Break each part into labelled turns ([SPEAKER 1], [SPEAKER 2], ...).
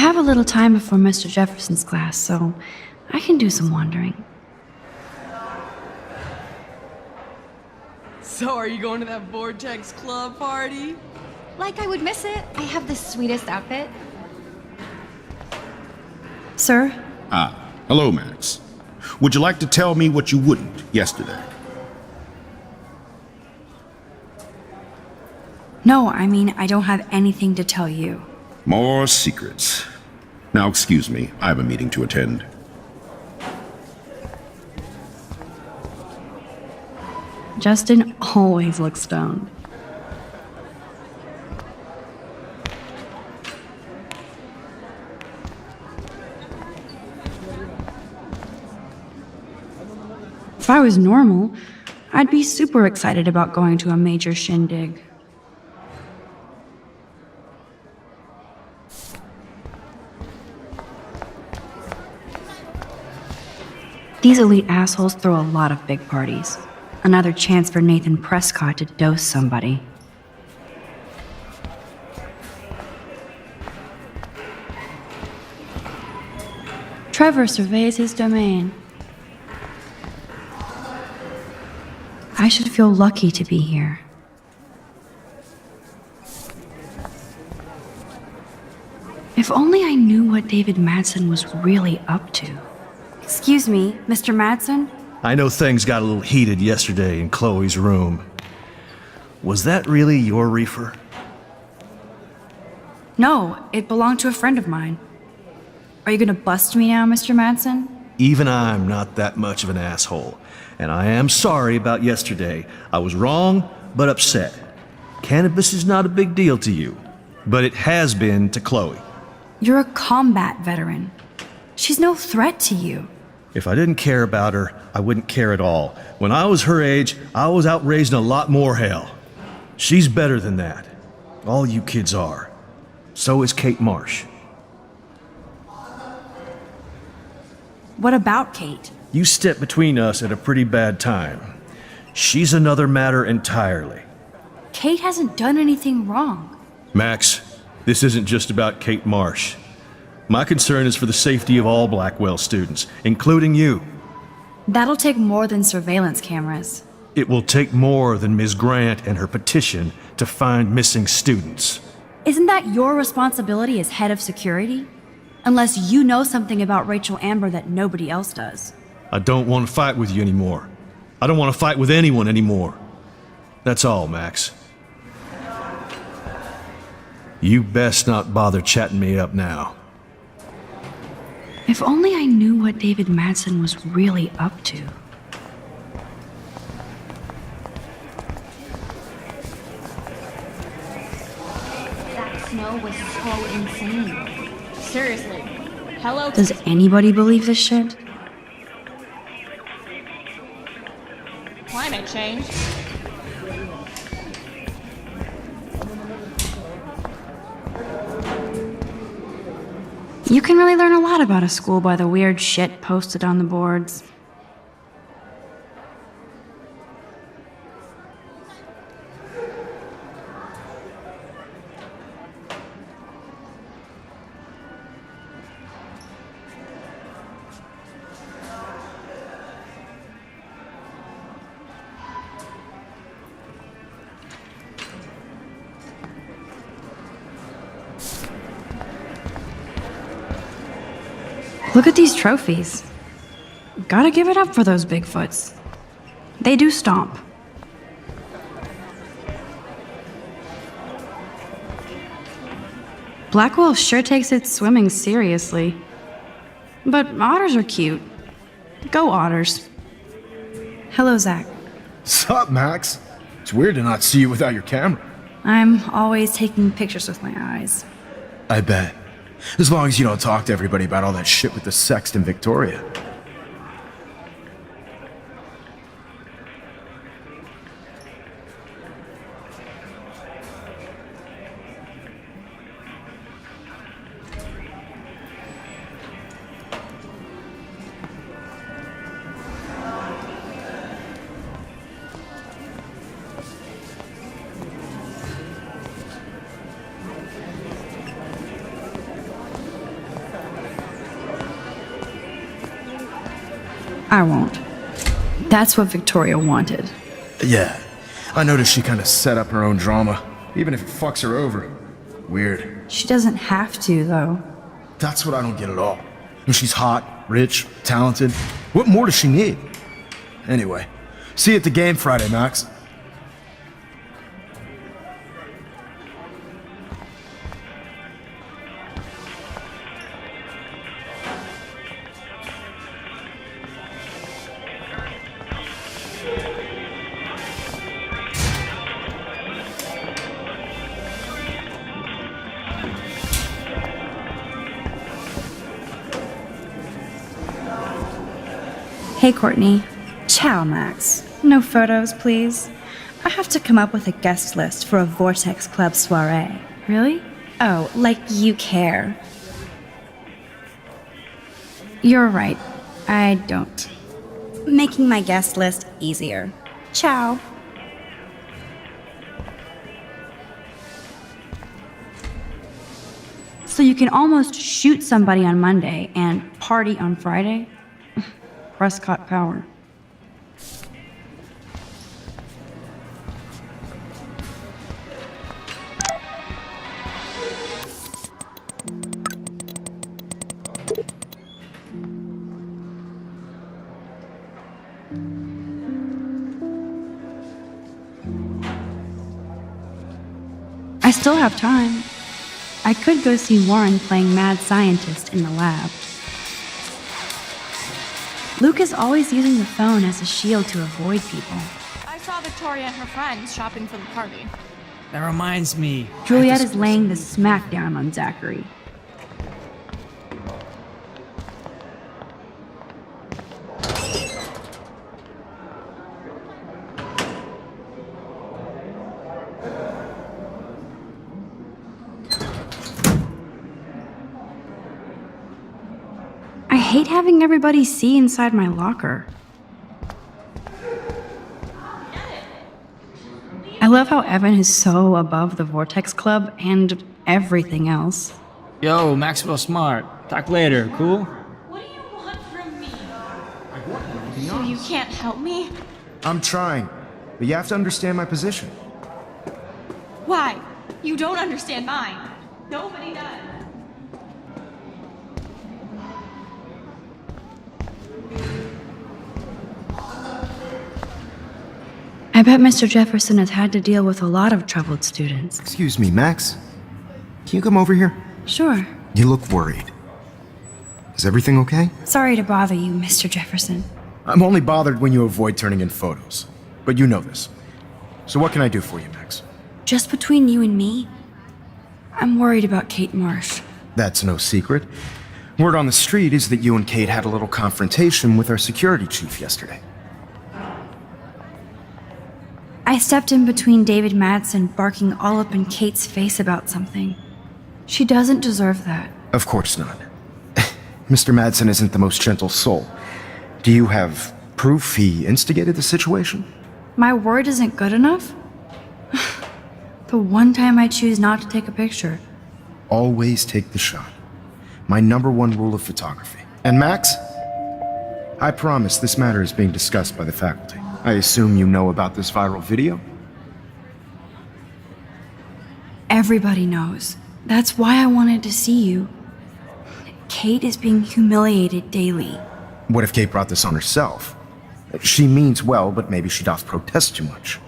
[SPEAKER 1] have a little time before Mr. Jefferson's class, so I can do some wandering.
[SPEAKER 2] So are you going to that Vortex Club party?
[SPEAKER 3] Like I would miss it. I have the sweetest outfit.
[SPEAKER 1] Sir?
[SPEAKER 4] Hello, Max. Would you like to tell me what you wouldn't yesterday?
[SPEAKER 1] No, I mean, I don't have anything to tell you.
[SPEAKER 4] More secrets. Now, excuse me, I have a meeting to attend.
[SPEAKER 1] Justin always looks stoned. If I was normal, I'd be super excited about going to a major shindig. These elite assholes throw a lot of big parties. Another chance for Nathan Prescott to dose somebody. Trevor surveys his domain. I should feel lucky to be here. If only I knew what David Madsen was really up to. Excuse me, Mr. Madsen?
[SPEAKER 5] I know things got a little heated yesterday in Chloe's room. Was that really your reefer?
[SPEAKER 1] No, it belonged to a friend of mine. Are you gonna bust me now, Mr. Madsen?
[SPEAKER 5] Even I'm not that much of an asshole, and I am sorry about yesterday. I was wrong, but upset. Cannabis is not a big deal to you, but it has been to Chloe.
[SPEAKER 1] You're a combat veteran. She's no threat to you.
[SPEAKER 5] If I didn't care about her, I wouldn't care at all. When I was her age, I was out raising a lot more hell. She's better than that. All you kids are. So is Kate Marsh.
[SPEAKER 1] What about Kate?
[SPEAKER 5] You stepped between us at a pretty bad time. She's another matter entirely.
[SPEAKER 1] Kate hasn't done anything wrong.
[SPEAKER 5] Max, this isn't just about Kate Marsh. My concern is for the safety of all Blackwell students, including you.
[SPEAKER 1] That'll take more than surveillance cameras.
[SPEAKER 5] It will take more than Ms. Grant and her petition to find missing students.
[SPEAKER 1] Isn't that your responsibility as head of security? Unless you know something about Rachel Amber that nobody else does.
[SPEAKER 5] I don't want to fight with you anymore. I don't want to fight with anyone anymore. That's all, Max. You best not bother chatting me up now.
[SPEAKER 1] If only I knew what David Madsen was really up to.
[SPEAKER 3] That snow was so insane.
[SPEAKER 2] Seriously. Hello?
[SPEAKER 1] Does anybody believe this shit?
[SPEAKER 2] Climate change?
[SPEAKER 1] You can really learn a lot about a school by the weird shit posted on the boards. Look at these trophies. Gotta give it up for those Bigfoots. They do stomp. Blackwell sure takes its swimming seriously. But otters are cute. Go otters. Hello, Zach.
[SPEAKER 6] Sup, Max? It's weird to not see you without your camera.
[SPEAKER 1] I'm always taking pictures with my eyes.
[SPEAKER 6] I bet. As long as you don't talk to everybody about all that shit with the sext in Victoria.
[SPEAKER 1] I won't. That's what Victoria wanted.
[SPEAKER 6] Yeah, I noticed she kind of set up her own drama, even if it fucks her over. Weird.
[SPEAKER 1] She doesn't have to, though.
[SPEAKER 6] That's what I don't get at all. And she's hot, rich, talented. What more does she need? Anyway, see you at the game Friday, Max.
[SPEAKER 1] Hey, Courtney. Ciao, Max. No photos, please. I have to come up with a guest list for a Vortex Club soiree. Really? Oh, like you care. You're right. I don't. Making my guest list easier. Ciao. So you can almost shoot somebody on Monday and party on Friday? Prescott Power. I still have time. I could go see Warren playing mad scientist in the lab. Luke is always using the phone as a shield to avoid people.
[SPEAKER 2] I saw Victoria and her friends shopping for the party.
[SPEAKER 7] That reminds me.
[SPEAKER 1] Juliet is laying the smackdown on Zachary. I hate having everybody see inside my locker. I love how Evan is so above the Vortex Club and everything else.
[SPEAKER 7] Yo, Maxwell Smart. Talk later, cool?
[SPEAKER 2] What do you want from me? So you can't help me?
[SPEAKER 6] I'm trying, but you have to understand my position.
[SPEAKER 2] Why? You don't understand mine. Nobody does.
[SPEAKER 1] I bet Mr. Jefferson has had to deal with a lot of troubled students.
[SPEAKER 6] Excuse me, Max. Can you come over here?
[SPEAKER 1] Sure.
[SPEAKER 6] You look worried. Is everything okay?
[SPEAKER 1] Sorry to bother you, Mr. Jefferson.
[SPEAKER 6] I'm only bothered when you avoid turning in photos. But you know this. So what can I do for you, Max?
[SPEAKER 1] Just between you and me, I'm worried about Kate Marsh.
[SPEAKER 6] That's no secret. Word on the street is that you and Kate had a little confrontation with our security chief yesterday.
[SPEAKER 1] I stepped in between David Madsen barking all up in Kate's face about something. She doesn't deserve that.
[SPEAKER 6] Of course not. Mr. Madsen isn't the most gentle soul. Do you have proof he instigated the situation?
[SPEAKER 1] My word isn't good enough? The one time I choose not to take a picture.
[SPEAKER 6] Always take the shot. My #1 rule of photography. And Max, I promise this matter is being discussed by the faculty. I assume you know about this viral video?
[SPEAKER 1] Everybody knows. That's why I wanted to see you. Kate is being humiliated daily.
[SPEAKER 6] What if Kate brought this on herself? She means well, but maybe she doth protest too much.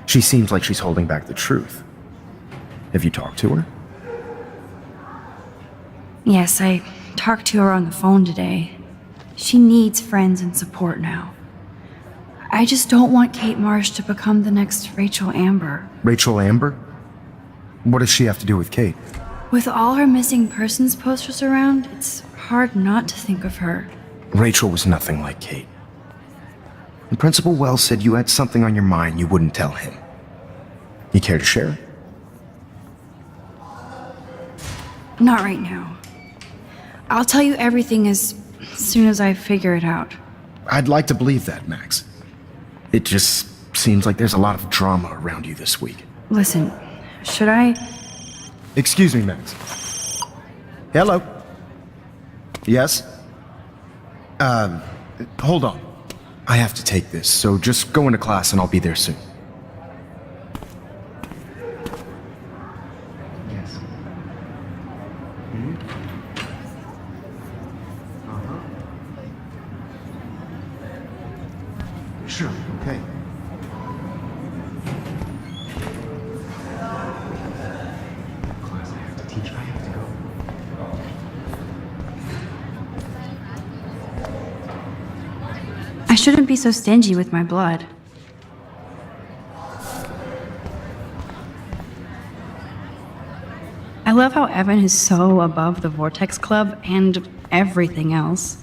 [SPEAKER 6] She seems like she's holding back the truth. Have you talked to her?
[SPEAKER 1] Yes, I talked to her on the phone today. She needs friends and support now. I just don't want Kate Marsh to become the next Rachel Amber.
[SPEAKER 6] Rachel Amber? What does she have to do with Kate?
[SPEAKER 1] With all her missing persons posters around, it's hard not to think of her.
[SPEAKER 6] Rachel was nothing like Kate. And Principal Wells said you had something on your mind you wouldn't tell him. You care to share it?
[SPEAKER 1] Not right now. I'll tell you everything as soon as I figure it out.
[SPEAKER 6] I'd like to believe that, Max. It just seems like there's a lot of drama around you this week.
[SPEAKER 1] Listen, should I?
[SPEAKER 6] Excuse me, Max. Hello? Yes? Hold on. I have to take this, so just go into class and I'll be there soon. Yes. Sure, okay. Class I have to teach, I have to go.
[SPEAKER 1] I shouldn't be so stingy with my blood. I love how Evan is so above the Vortex Club and everything else.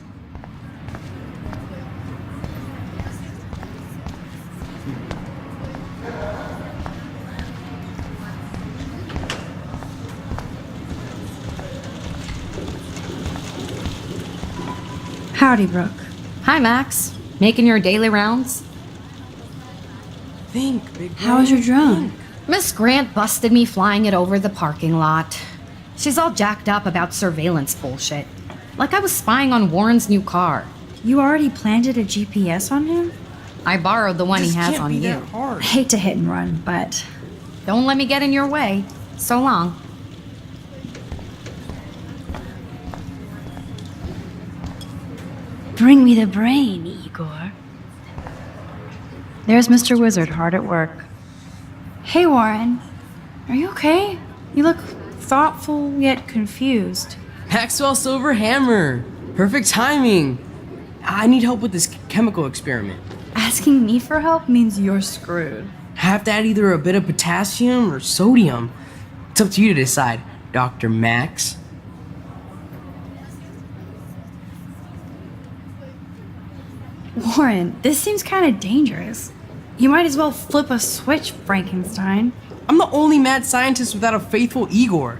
[SPEAKER 1] Howdy, Brooke.
[SPEAKER 8] Hi, Max. Making your daily rounds?
[SPEAKER 9] Think, big brain.
[SPEAKER 1] How was your drone?
[SPEAKER 8] Miss Grant busted me flying it over the parking lot. She's all jacked up about surveillance bullshit. Like I was spying on Warren's new car.
[SPEAKER 1] You already planted a GPS on him?
[SPEAKER 8] I borrowed the one he
[SPEAKER 9] This
[SPEAKER 8] has
[SPEAKER 9] can't
[SPEAKER 8] on
[SPEAKER 9] be
[SPEAKER 8] you.
[SPEAKER 9] that hard.
[SPEAKER 1] I hate to hit and run, but
[SPEAKER 8] Don't let me get in your way. So long.
[SPEAKER 1] bring me the brain, Igor. There's Mr. Wizard hard at work. Hey, Warren. Are you okay? You look thoughtful yet confused.
[SPEAKER 9] Maxwell Silver Hammer. Perfect timing. I need help with this chemical experiment.
[SPEAKER 1] Asking me for help means you're screwed.
[SPEAKER 9] Have to add either a bit of potassium or sodium. It's up to you to decide, Dr. Max.
[SPEAKER 1] Warren, this seems kind of dangerous. You might as well flip a switch, Frankenstein.
[SPEAKER 9] I'm the only mad scientist without a faithful Igor.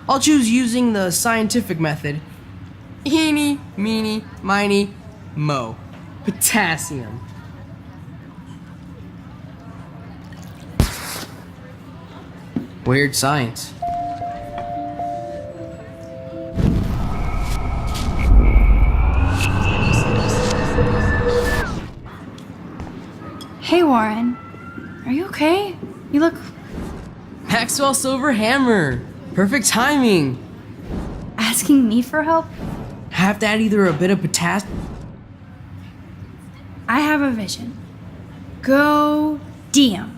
[SPEAKER 9] I'll choose using the scientific method. Eeny, meeny, miny, mo. Potassium. Weird science.
[SPEAKER 1] Hey, Warren. Are you okay? You look...
[SPEAKER 9] Maxwell Silver Hammer. Perfect timing.
[SPEAKER 1] Asking me for help?
[SPEAKER 9] Have to add either a bit of potassium.
[SPEAKER 1] I have a vision. Go Diem.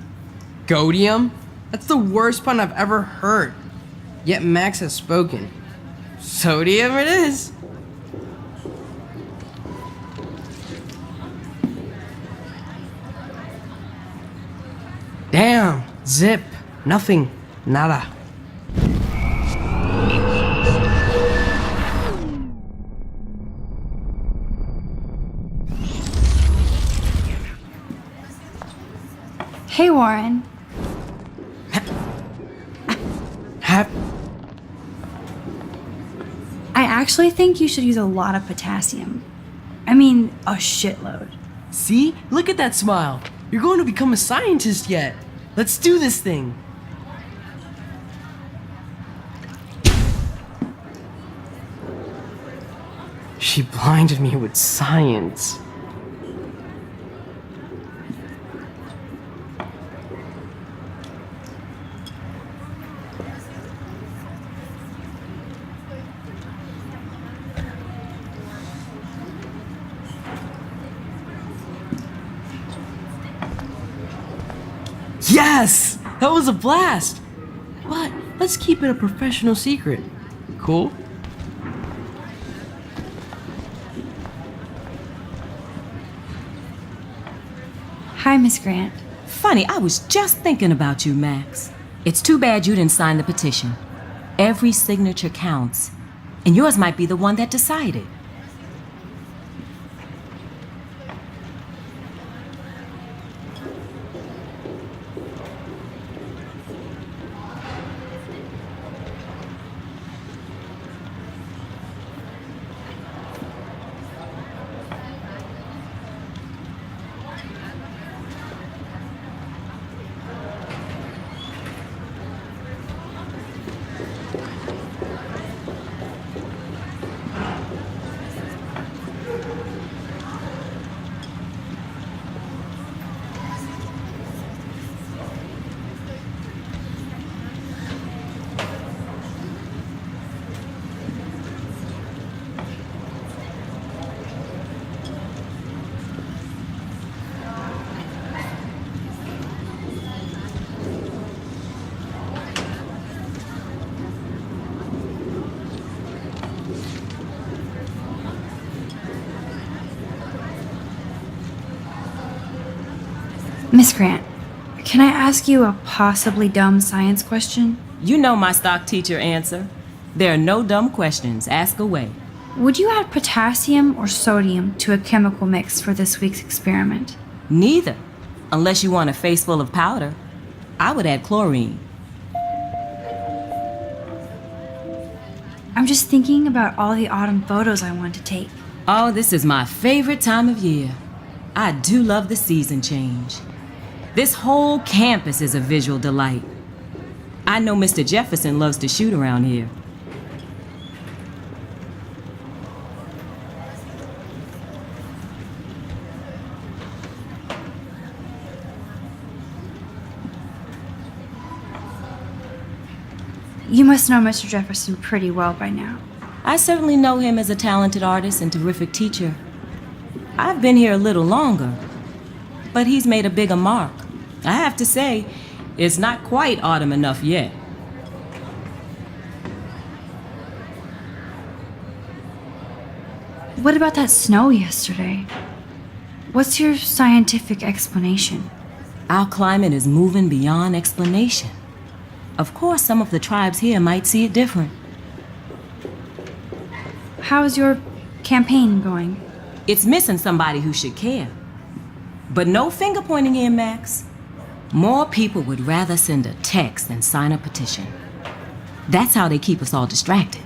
[SPEAKER 9] Godium? That's the worst pun I've ever heard. Yet Max has spoken. Sodium it is. Damn. Zip. Nothing. Nada.
[SPEAKER 1] Hey, Warren.
[SPEAKER 9] Have.
[SPEAKER 1] I actually think you should use a lot of potassium. I mean, a shitload.
[SPEAKER 9] See? Look at that smile. You're going to become a scientist yet. Let's do this thing. She blinded me with science. Yes! That was a blast! But let's keep it a professional secret. Cool?
[SPEAKER 1] Hi, Miss Grant.
[SPEAKER 10] Funny, I was just thinking about you, Max. It's too bad you didn't sign the petition. Every signature counts, and yours might be the one that decided.
[SPEAKER 1] Miss Grant, can I ask you a possibly dumb science question?
[SPEAKER 10] You know my stock teacher answer. There are no dumb questions. Ask away.
[SPEAKER 1] Would you add potassium or sodium to a chemical mix for this week's experiment?
[SPEAKER 10] Neither. Unless you want a face full of powder. I would add chlorine.
[SPEAKER 1] I'm just thinking about all the autumn photos I want to take.
[SPEAKER 10] Oh, this is my favorite time of year. I do love the season change. This whole campus is a visual delight. I know Mr. Jefferson loves to shoot around here.
[SPEAKER 1] You must know Mr. Jefferson pretty well by now.
[SPEAKER 10] I certainly know him as a talented artist and terrific teacher. I've been here a little longer, but he's made a bigger mark. I have to say, it's not quite autumn enough yet.
[SPEAKER 1] What about that snow yesterday? What's your scientific explanation?
[SPEAKER 10] Our climate is moving beyond explanation. Of course, some of the tribes here might see it different.
[SPEAKER 1] How's your campaign going?
[SPEAKER 10] It's missing somebody who should care. But no finger pointing here, Max. More people would rather send a text than sign a petition. That's how they keep us all distracted.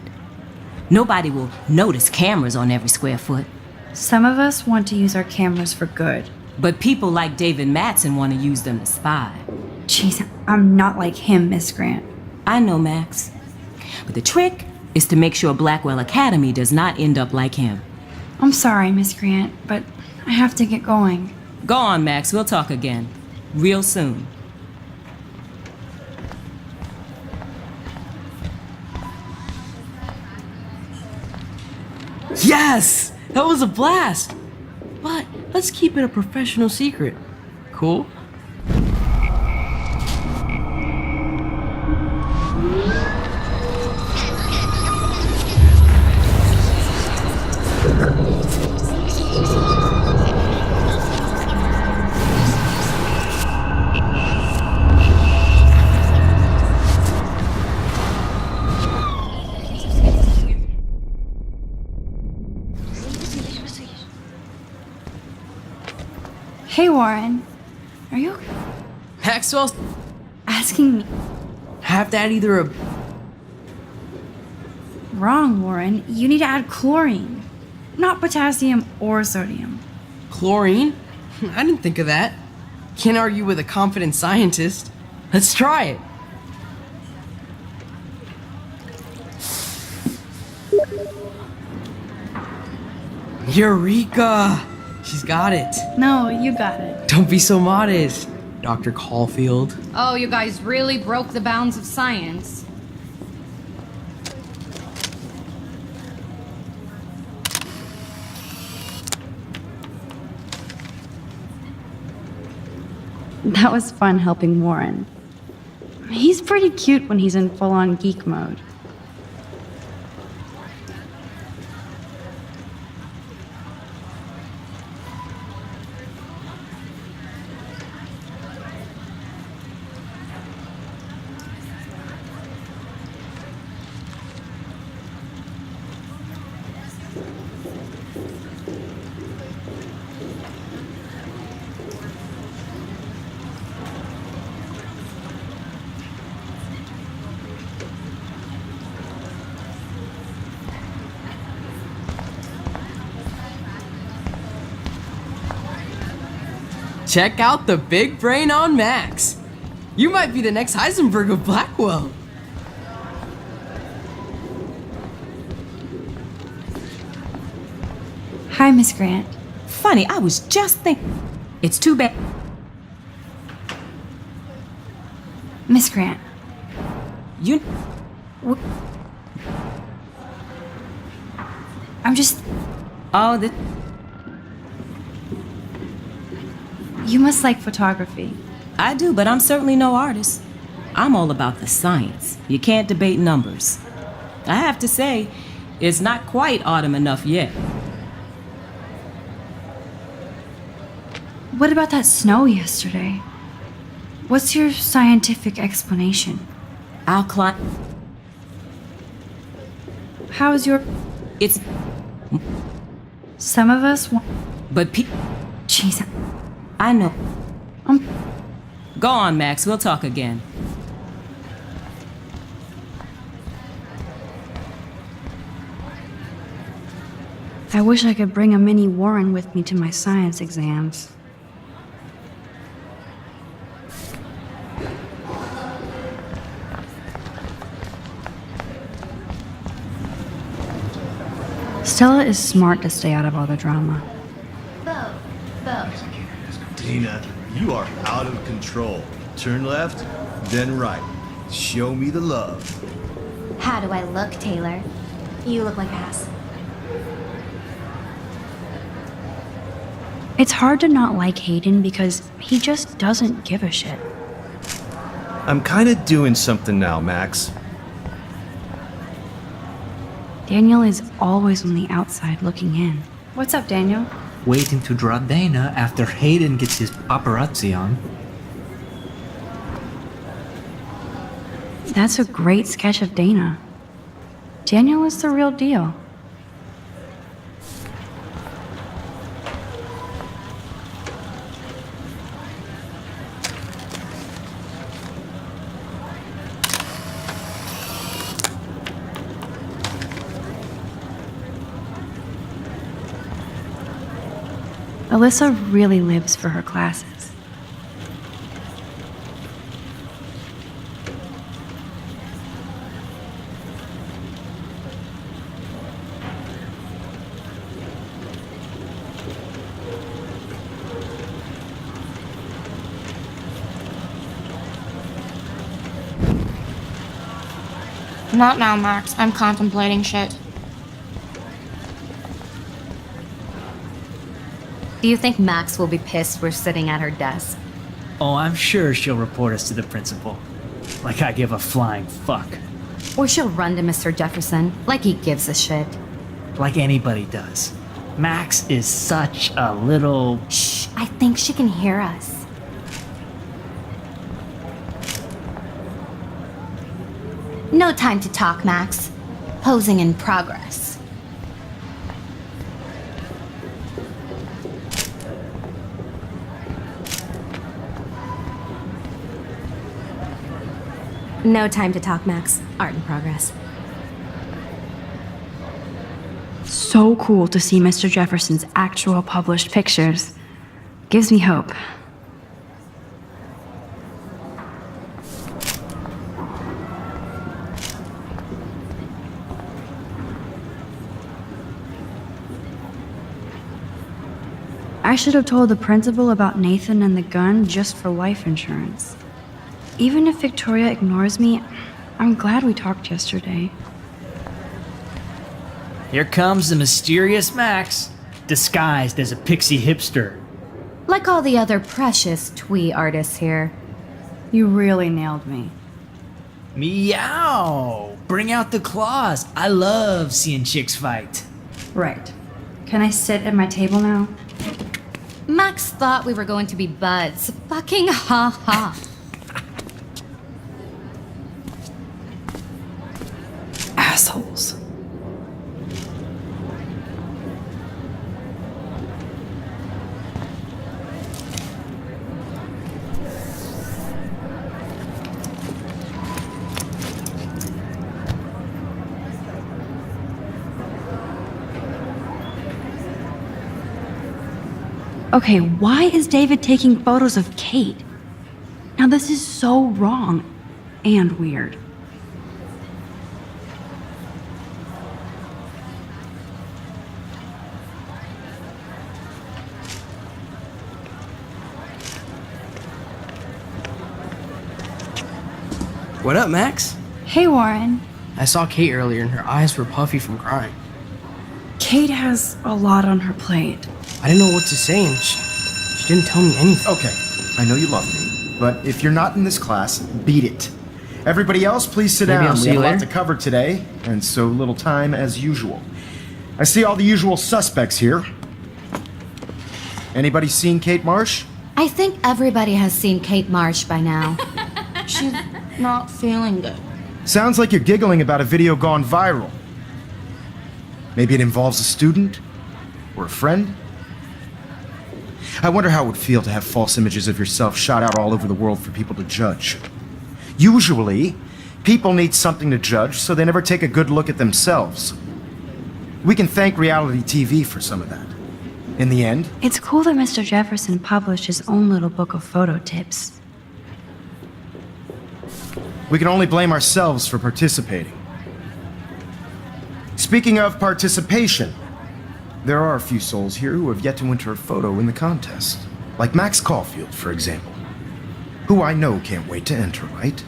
[SPEAKER 10] Nobody will notice cameras on every square foot.
[SPEAKER 1] Some of us want to use our cameras for good.
[SPEAKER 10] But people like David Mattson want to use them to spy.
[SPEAKER 1] Jeez, I'm not like him, Miss Grant.
[SPEAKER 10] I know, Max. But the trick is to make sure Blackwell Academy does not end up like him.
[SPEAKER 1] I'm sorry, Miss Grant, but I have to get going.
[SPEAKER 10] Go on, Max. We'll talk again. Real soon.
[SPEAKER 9] Yes! That was a blast! But let's keep it a professional secret. Cool?
[SPEAKER 1] Hey, Warren. Are you
[SPEAKER 9] Maxwell's
[SPEAKER 1] asking me?
[SPEAKER 9] have to add either a...
[SPEAKER 1] Wrong, Warren. You need to add chlorine, not potassium or sodium.
[SPEAKER 9] chlorine? I didn't think of that. Can't argue with a confident scientist. Let's try it. Eureka! She's got it.
[SPEAKER 1] No, you got it.
[SPEAKER 9] Don't be so modest, Dr. Caulfield.
[SPEAKER 8] Oh, you guys really broke the bounds of science.
[SPEAKER 1] That was fun helping Warren. He's pretty cute when he's in full-on geek mode.
[SPEAKER 9] Check out the big brain on Max. You might be the next Heisenberg of Blackwell.
[SPEAKER 1] Hi, Miss Grant.
[SPEAKER 10] Funny, I was just thinking. It's too bad.
[SPEAKER 1] Miss Grant.
[SPEAKER 10] You.
[SPEAKER 1] I'm just...
[SPEAKER 10] Oh, the.
[SPEAKER 1] You must like photography.
[SPEAKER 10] I do, but I'm certainly no artist. I'm all about the science. You can't debate numbers. I have to say, it's not quite autumn enough yet.
[SPEAKER 1] What about that snow yesterday? What's your scientific explanation?
[SPEAKER 10] I'll climb.
[SPEAKER 1] How's your...
[SPEAKER 10] It's.
[SPEAKER 1] Some of us want...
[SPEAKER 10] But
[SPEAKER 1] Jeez.
[SPEAKER 10] I know.
[SPEAKER 1] Um,
[SPEAKER 10] Go on, Max. We'll talk again.
[SPEAKER 1] I wish I could bring a mini Warren with me to my science exams. Stella is smart to stay out of all the drama.
[SPEAKER 5] Dana, you are out of control. Turn left, then right. Show me the love.
[SPEAKER 3] How do I look, Taylor? You look like ass.
[SPEAKER 1] It's hard to not like Hayden because he just doesn't give a shit.
[SPEAKER 5] I'm kinda doing something now, Max.
[SPEAKER 1] Daniel is always on the outside looking in. What's up, Daniel?
[SPEAKER 7] Waiting to draw Dana after Hayden gets his paparazzi on.
[SPEAKER 1] That's a great sketch of Dana. Daniel is the real deal. Alyssa really lives for her classes.
[SPEAKER 3] Not now, Max. I'm contemplating shit. Do you think Max will be pissed we're sitting at her desk?
[SPEAKER 7] Oh, I'm sure she'll report us to the principal. Like I give a flying fuck.
[SPEAKER 8] Or she'll run to Mr. Jefferson, like he gives a shit.
[SPEAKER 7] Like anybody does. Max is such a little...
[SPEAKER 3] Shh, I think she can hear us. No time to talk, Max. Posing in progress. No time to talk, Max. Art in progress.
[SPEAKER 1] So cool to see Mr. Jefferson's actual published pictures. Gives me hope. I should have told the principal about Nathan and the gun just for life insurance. Even if Victoria ignores me, I'm glad we talked yesterday.
[SPEAKER 7] Here comes the mysterious Max, disguised as a pixie hipster.
[SPEAKER 8] Like all the other precious twee artists here.
[SPEAKER 1] You really nailed me.
[SPEAKER 7] Meow! Bring out the claws. I love seeing chicks fight.
[SPEAKER 1] Right. Can I sit at my table now?
[SPEAKER 8] Max thought we were going to be buds. Fucking ha ha.
[SPEAKER 1] Assholes. Okay, why is David taking photos of Kate? Now this is so wrong and weird.
[SPEAKER 9] What up, Max?
[SPEAKER 1] Hey, Warren.
[SPEAKER 9] I saw Kate earlier and her eyes were puffy from crying.
[SPEAKER 1] Kate has a lot on her plate.
[SPEAKER 9] I didn't know what to say and she didn't tell me anything.
[SPEAKER 6] Okay, I know you love me, but if you're not in this class, beat it. Everybody else, please sit
[SPEAKER 9] Maybe
[SPEAKER 6] down.
[SPEAKER 9] I'll
[SPEAKER 6] We
[SPEAKER 9] see
[SPEAKER 6] have
[SPEAKER 9] you
[SPEAKER 6] a lot
[SPEAKER 9] later.
[SPEAKER 6] to cover today, and so little time as usual. I see all the usual suspects here. Anybody seen Kate Marsh?
[SPEAKER 8] I think everybody has seen Kate Marsh by now.
[SPEAKER 2] She's not feeling good.
[SPEAKER 6] Sounds like you're giggling about a video gone viral. Maybe it involves a student? Or a friend? I wonder how it would feel to have false images of yourself shot out all over the world for people to judge. Usually, people need something to judge, so they never take a good look at themselves. We can thank reality TV for some of that. In the end,
[SPEAKER 1] It's cool that Mr. Jefferson published his own little book of photo tips.
[SPEAKER 6] we can only blame ourselves for participating. Speaking of participation, there are a few souls here who have yet to enter a photo in the contest. Like Max Caulfield, for example. Who I know can't wait to enter, right?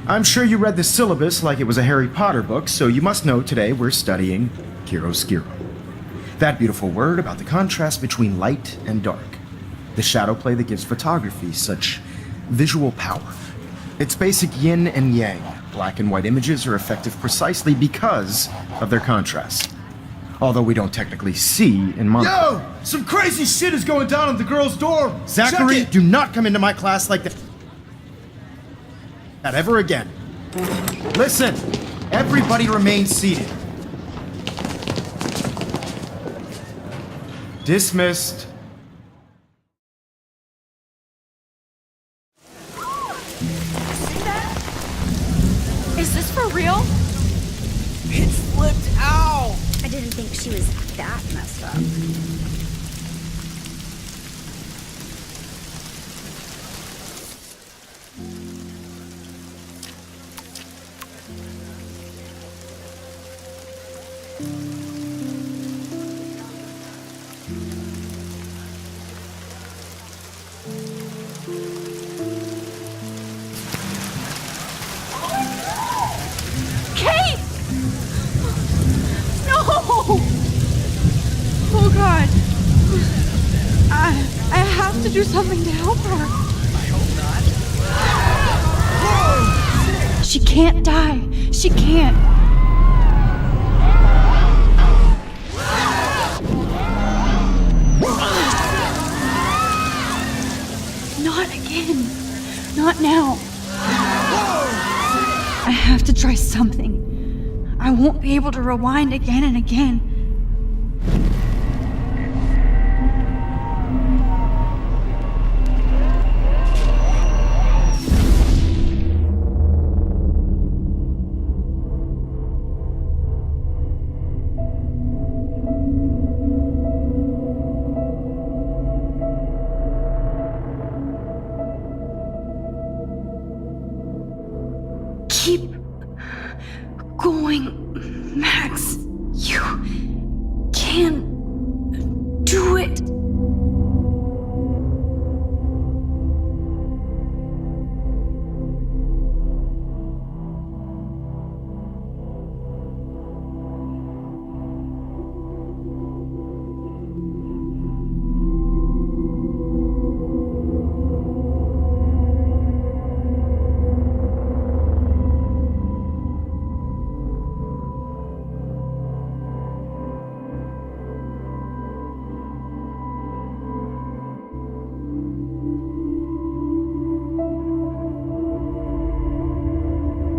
[SPEAKER 6] I'm sure you read the syllabus like it was a Harry Potter book, so you must know today we're studying chiaroscuro. That beautiful word about the contrast between light and dark. The shadow play that gives photography such visual power. It's basic yin and yang. Black and white images are effective precisely because of their contrast. Although we don't technically see in mono.
[SPEAKER 5] Yo! Some crazy shit is going down in the girls' dorm!
[SPEAKER 6] Zachary, do not come into my class like that ever again. Listen, everybody remain seated. Dismissed.
[SPEAKER 2] Is this for real?
[SPEAKER 9] It flipped out!
[SPEAKER 1] I didn't think she was that messed up.
[SPEAKER 2] Kate! No! Oh God. I have to do something to help her.
[SPEAKER 9] I hope not.
[SPEAKER 1] She can't die. She can't. Not again. Not now. I have to try something. I won't be able to rewind again and again. Keep going, Max. You can do it.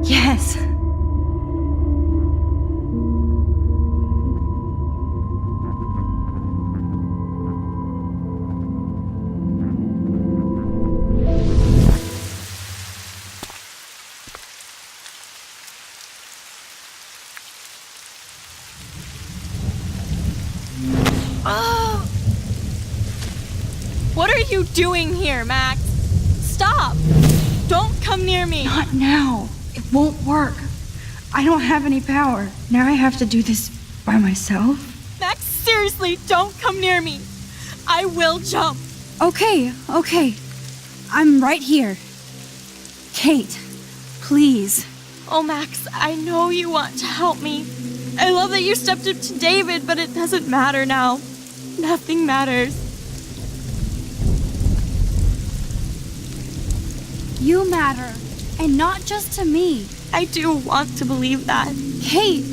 [SPEAKER 1] Yes.
[SPEAKER 2] What are you doing here, Max? Stop! Don't come near me!
[SPEAKER 1] Not now. It won't work. I don't have any power. Now I have to do this by myself.
[SPEAKER 2] Max, seriously, don't come near me! I will jump!
[SPEAKER 1] Okay. I'm right here. Kate, please.
[SPEAKER 2] Oh, Max, I know you want to help me. I love that you stepped up to David, but it doesn't matter now. Nothing matters.
[SPEAKER 1] You matter. And not just to me.
[SPEAKER 2] I do want to believe that.
[SPEAKER 1] Kate,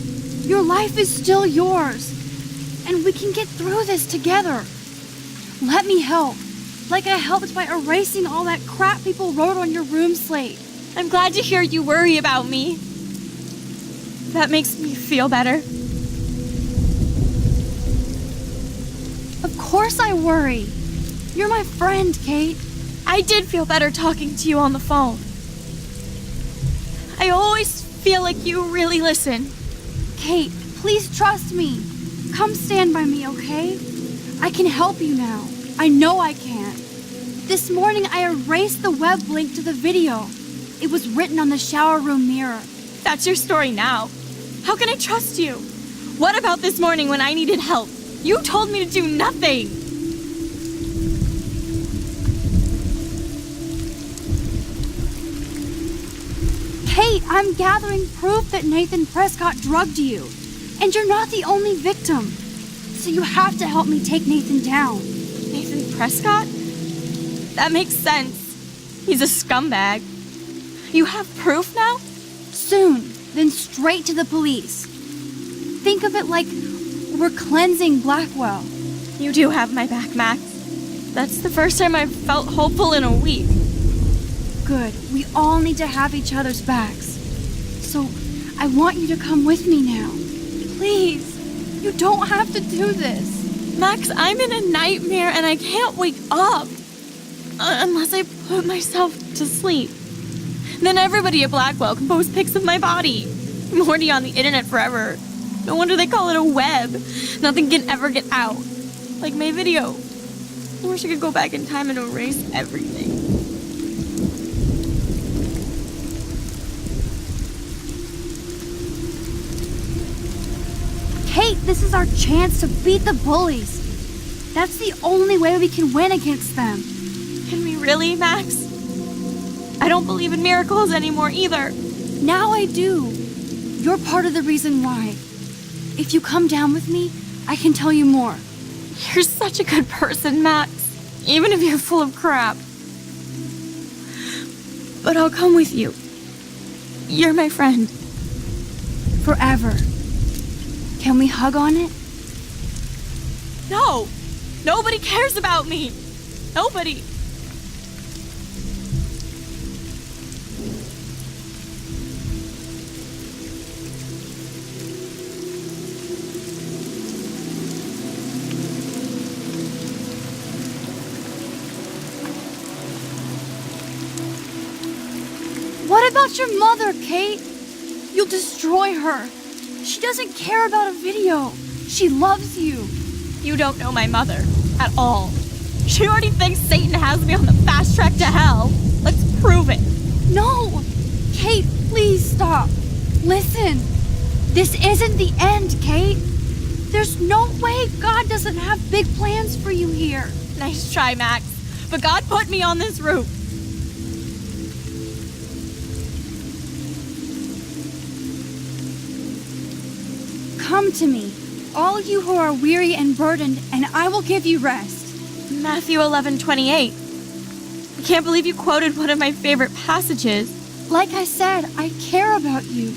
[SPEAKER 1] your life is still yours. And we can get through this together. Let me help. Like I helped by erasing all that crap people wrote on your room slate.
[SPEAKER 2] I'm glad to hear you worry about me. That makes me feel better.
[SPEAKER 1] Of course I worry. You're my friend, Kate.
[SPEAKER 2] I did feel better talking to you on the phone. I always feel like you really listen.
[SPEAKER 1] Kate, please trust me. Come stand by me, okay? I can help you now. I know I can. This morning I erased the web link to the video. It was written on the shower room mirror.
[SPEAKER 2] That's your story now. How can I trust you? What about this morning when I needed help? You told me to do nothing.
[SPEAKER 1] Kate, I'm gathering proof that Nathan Prescott drugged you. And you're not the only victim. So you have to help me take Nathan down.
[SPEAKER 2] Nathan Prescott? That makes sense. He's a scumbag. You have proof now?
[SPEAKER 1] Soon, then straight to the police. Think of it like we're cleansing Blackwell.
[SPEAKER 2] You do have my back, Max. That's the first time I've felt hopeful in a week.
[SPEAKER 1] Good. We all need to have each other's backs. So, I want you to come with me now. Please. You don't have to do this.
[SPEAKER 2] Max, I'm in a nightmare and I can't wake up. Unless I put myself to sleep. Then everybody at Blackwell can post pics of my body. I'm already on the internet forever. No wonder they call it a web. Nothing can ever get out. Like my video. I wish I could go back in time and erase everything.
[SPEAKER 1] Kate, this is our chance to beat the bullies. That's the only way we can win against them.
[SPEAKER 2] Can we really, Max? I don't believe in miracles anymore either.
[SPEAKER 1] Now I do. You're part of the reason why. If you come down with me, I can tell you more.
[SPEAKER 2] You're such a good person, Max. Even if you're full of crap. But I'll come with you. You're my friend.
[SPEAKER 1] Forever. Can we hug on it?
[SPEAKER 2] No! Nobody cares about me! Nobody!
[SPEAKER 1] What about your mother, Kate? You'll destroy her. She doesn't care about a video. She loves you.
[SPEAKER 2] You don't know my mother at all. She already thinks Satan has me on the fast track to hell. Let's prove it.
[SPEAKER 1] No! Kate, please stop. Listen. This isn't the end, Kate. There's no way God doesn't have big plans for you here.
[SPEAKER 2] Nice try, Max. But God put me on this route.
[SPEAKER 1] Come to me, all you who are weary and burdened, and I will give you rest.
[SPEAKER 2] Matthew 11:28. I can't believe you quoted one of my favorite passages.
[SPEAKER 1] Like I said, I care about you.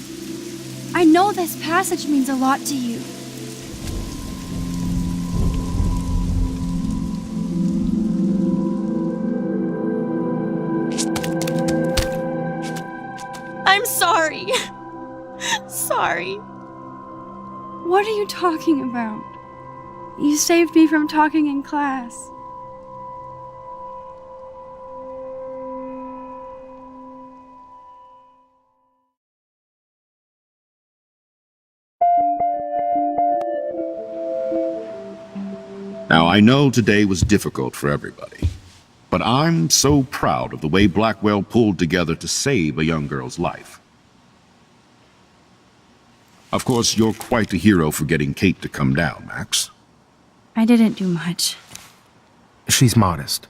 [SPEAKER 1] I know this passage means a lot to you.
[SPEAKER 2] I'm sorry. Sorry.
[SPEAKER 1] What are you talking about? You saved me from talking in class.
[SPEAKER 4] Now, I know today was difficult for everybody, but I'm so proud of the way Blackwell pulled together to save a young girl's life. Of course, you're quite a hero for getting Kate to come down, Max.
[SPEAKER 1] I didn't do much.
[SPEAKER 6] She's modest.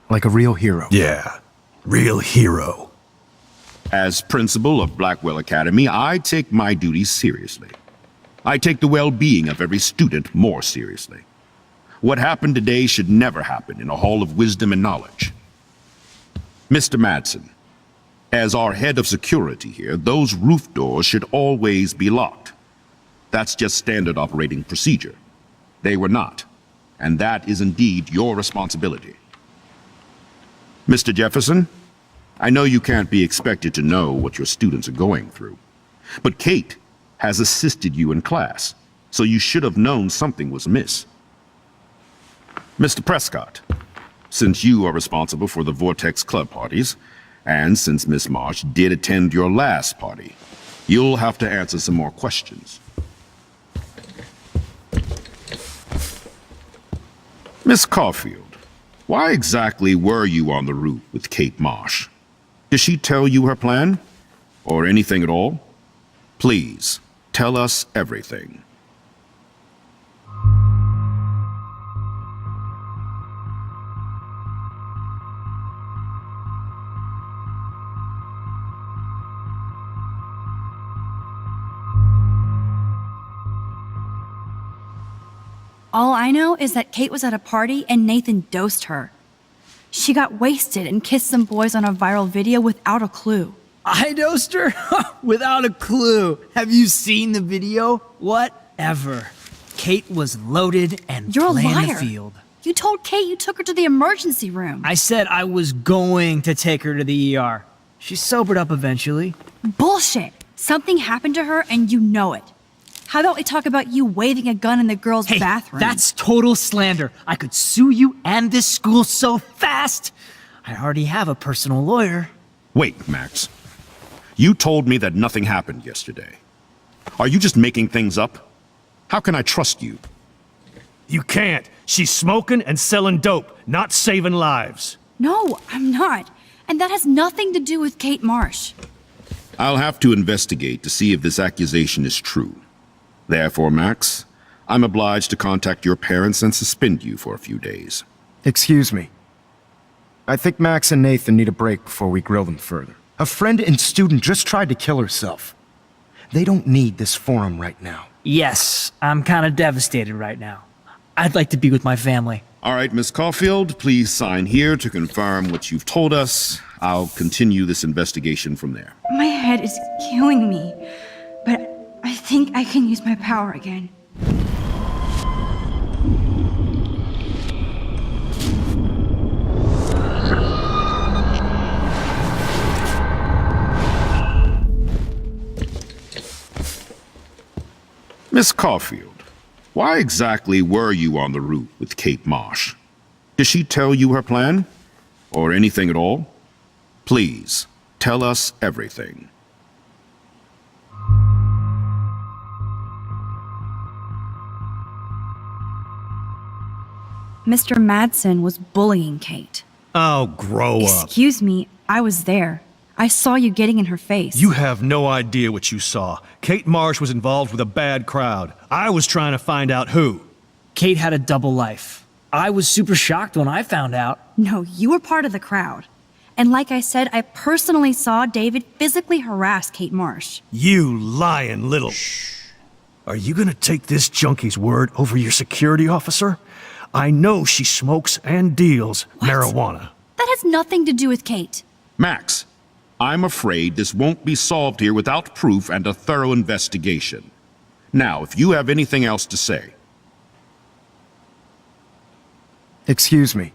[SPEAKER 6] Like a real hero.
[SPEAKER 5] Yeah, real hero.
[SPEAKER 4] As principal of Blackwell Academy, I take my duties seriously. I take the well-being of every student more seriously. What happened today should never happen in a hall of wisdom and knowledge. Mr. Madsen, as our head of security here, those roof doors should always be locked. That's just standard operating procedure. They were not, and that is indeed your responsibility. Mr. Jefferson, I know you can't be expected to know what your students are going through, but Kate has assisted you in class, so you should have known something was amiss. Mr. Prescott, since you are responsible for the Vortex Club parties, and since Miss Marsh did attend your last party, you'll have to answer some more questions. Miss Caulfield, why exactly were you on the route with Kate Marsh? Did she tell you her plan? Or anything at all? Please, tell us everything.
[SPEAKER 1] All I know is that Kate was at a party and Nathan dosed her. She got wasted and kissed some boys on a viral video without a clue.
[SPEAKER 7] I dosed her? Without a clue. Have you seen the video? Whatever. Kate was loaded and
[SPEAKER 1] You're a
[SPEAKER 7] playing
[SPEAKER 1] liar.
[SPEAKER 7] the field.
[SPEAKER 1] You told Kate you took her to the emergency room.
[SPEAKER 7] I said I was going to take her to the ER. She sobered up eventually.
[SPEAKER 1] Bullshit. Something happened to her and you know it. How about we talk about you waving a gun in the girls'
[SPEAKER 7] Hey,
[SPEAKER 1] bathroom?
[SPEAKER 7] that's total slander. I could sue you and this school so fast. I already have a personal lawyer.
[SPEAKER 4] Wait, Max. You told me that nothing happened yesterday. Are you just making things up? How can I trust you?
[SPEAKER 5] You can't. She's smoking and selling dope, not saving lives.
[SPEAKER 1] No, I'm not. And that has nothing to do with Kate Marsh.
[SPEAKER 4] I'll have to investigate to see if this accusation is true. Therefore, Max, I'm obliged to contact your parents and suspend you for a few days.
[SPEAKER 6] Excuse me. I think Max and Nathan need a break before we grill them further. A friend and student just tried to kill herself. They don't need this forum right now.
[SPEAKER 7] Yes, I'm kind of devastated right now. I'd like to be with my family.
[SPEAKER 4] All right, Miss Caulfield, please sign here to confirm what you've told us. I'll continue this investigation from there.
[SPEAKER 1] My head is killing me, but I think I can use my power again.
[SPEAKER 4] Miss Caulfield, why exactly were you on the route with Kate Marsh? Did she tell you her plan? Or anything at all? Please, tell us everything.
[SPEAKER 1] Mr. Madsen was bullying Kate.
[SPEAKER 5] Oh, grow up.
[SPEAKER 1] Excuse me, I was there. I saw you getting in her face.
[SPEAKER 5] You have no idea what you saw. Kate Marsh was involved with a bad crowd. I was trying to find out who.
[SPEAKER 7] Kate had a double life. I was super shocked when I found out.
[SPEAKER 1] No, you were part of the crowd. And like I said, I personally saw David physically harass Kate Marsh.
[SPEAKER 5] You lying little... Are you gonna take this junkie's word over your security officer? I know she smokes and deals marijuana.
[SPEAKER 1] That has nothing to do with Kate.
[SPEAKER 4] Max, I'm afraid this won't be solved here without proof and a thorough investigation. Now, if you have anything else to say.
[SPEAKER 6] Excuse me.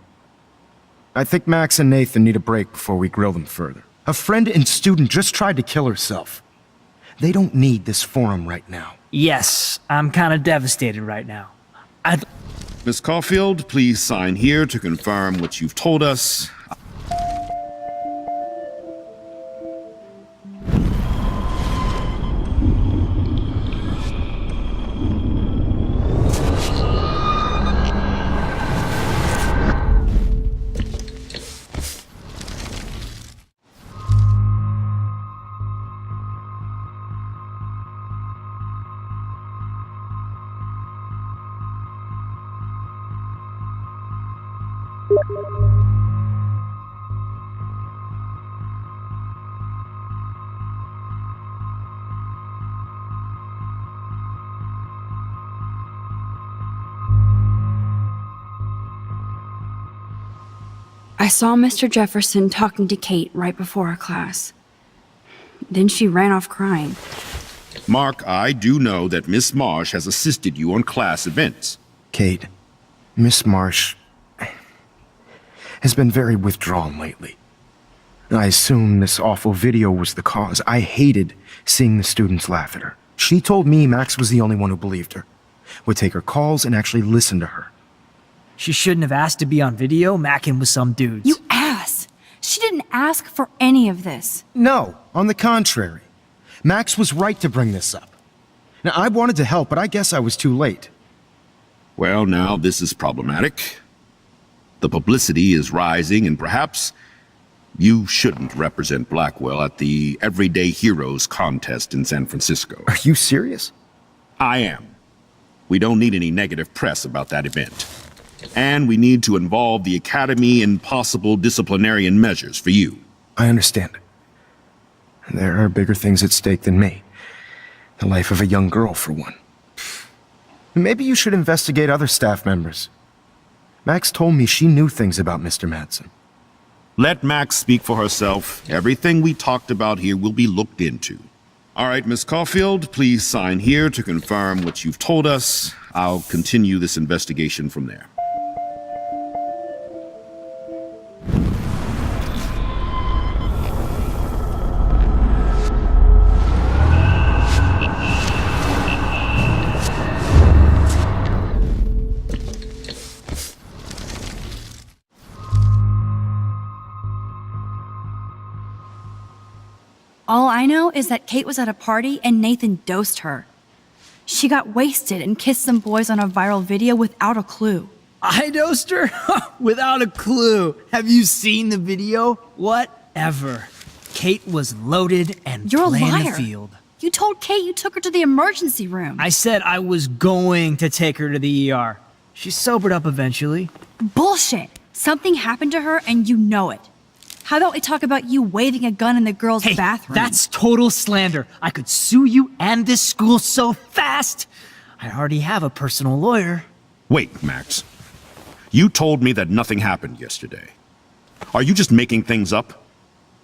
[SPEAKER 6] I think Max and Nathan need a break before we grill them further. A friend and student just tried to kill herself. They don't need this forum right now.
[SPEAKER 7] Yes, I'm kind of devastated right now.
[SPEAKER 4] Miss Caulfield, please sign here to confirm what you've told us.
[SPEAKER 1] I saw Mr. Jefferson talking to Kate right before our class. Then she ran off crying.
[SPEAKER 4] Mark, I do know that Miss Marsh has assisted you on class events.
[SPEAKER 6] Kate, Miss Marsh has been very withdrawn lately. I assume this awful video was the cause. I hated seeing the students laugh at her. She told me Max was the only one who believed her, would take her calls and actually listen to her.
[SPEAKER 7] She shouldn't have asked to be on video macking with some dudes.
[SPEAKER 1] You ass! She didn't ask for any of this.
[SPEAKER 6] No, on the contrary. Max was right to bring this up. Now, I wanted to help, but I guess I was too late.
[SPEAKER 4] Well, now this is problematic. The publicity is rising, and perhaps you shouldn't represent Blackwell at the Everyday Heroes contest in San Francisco.
[SPEAKER 6] Are you serious?
[SPEAKER 4] I am. We don't need any negative press about that event. And we need to involve the Academy in possible disciplinarian measures for you.
[SPEAKER 6] I understand. There are bigger things at stake than me. The life of a young girl, for one. Maybe you should investigate other staff members. Max told me she knew things about Mr. Madsen.
[SPEAKER 4] Let Max speak for herself. Everything we talked about here will be looked into. All right, Miss Caulfield, please sign here to confirm what you've told us. I'll continue this investigation from there.
[SPEAKER 1] All I know is that Kate was at a party and Nathan dosed her. She got wasted and kissed some boys on a viral video without a clue.
[SPEAKER 7] I dosed her? Without a clue. Have you seen the video? Whatever. Kate was loaded and
[SPEAKER 1] You're a
[SPEAKER 7] playing
[SPEAKER 1] liar.
[SPEAKER 7] the field.
[SPEAKER 1] You told Kate you took her to the emergency room.
[SPEAKER 7] I said I was going to take her to the ER. She sobered up eventually.
[SPEAKER 1] Bullshit. Something happened to her and you know it. How about we talk about you waving a gun in the girls'
[SPEAKER 7] Hey,
[SPEAKER 1] bathroom?
[SPEAKER 7] that's total slander. I could sue you and this school so fast. I already have a personal lawyer.
[SPEAKER 4] Wait, Max. You told me that nothing happened yesterday. Are you just making things up?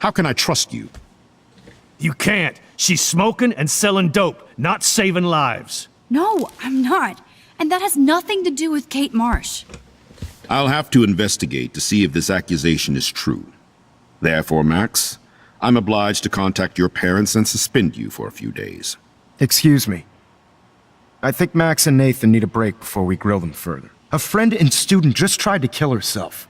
[SPEAKER 4] How can I trust you?
[SPEAKER 5] You can't. She's smoking and selling dope, not saving lives.
[SPEAKER 1] No, I'm not. And that has nothing to do with Kate Marsh.
[SPEAKER 4] I'll have to investigate to see if this accusation is true. Therefore, Max, I'm obliged to contact your parents and suspend you for a few days.
[SPEAKER 6] Excuse me. I think Max and Nathan need a break before we grill them further. A friend and student just tried to kill herself.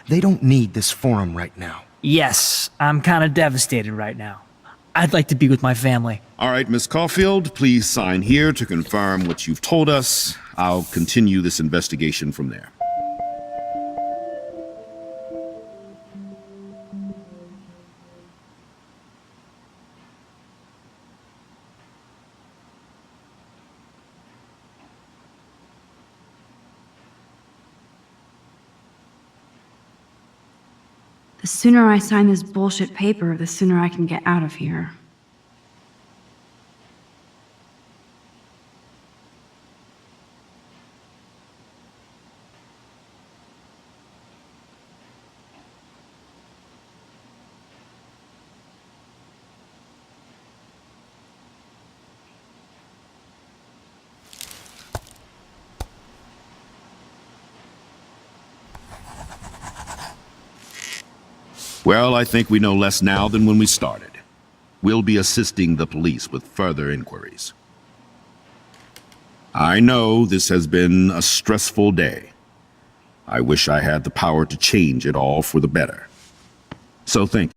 [SPEAKER 6] They don't need this forum right now.
[SPEAKER 7] Yes, I'm kind of devastated right now. I'd like to be with my family.
[SPEAKER 4] All right, Miss Caulfield, please sign here to confirm what you've told us. I'll continue this investigation from there.
[SPEAKER 1] The sooner I sign this bullshit paper, the sooner I can get out of here.
[SPEAKER 4] Well, I think we know less now than when we started. We'll be assisting the police with further inquiries. I know this has been a stressful day. I wish I had the power to change it all for the better. So thank you.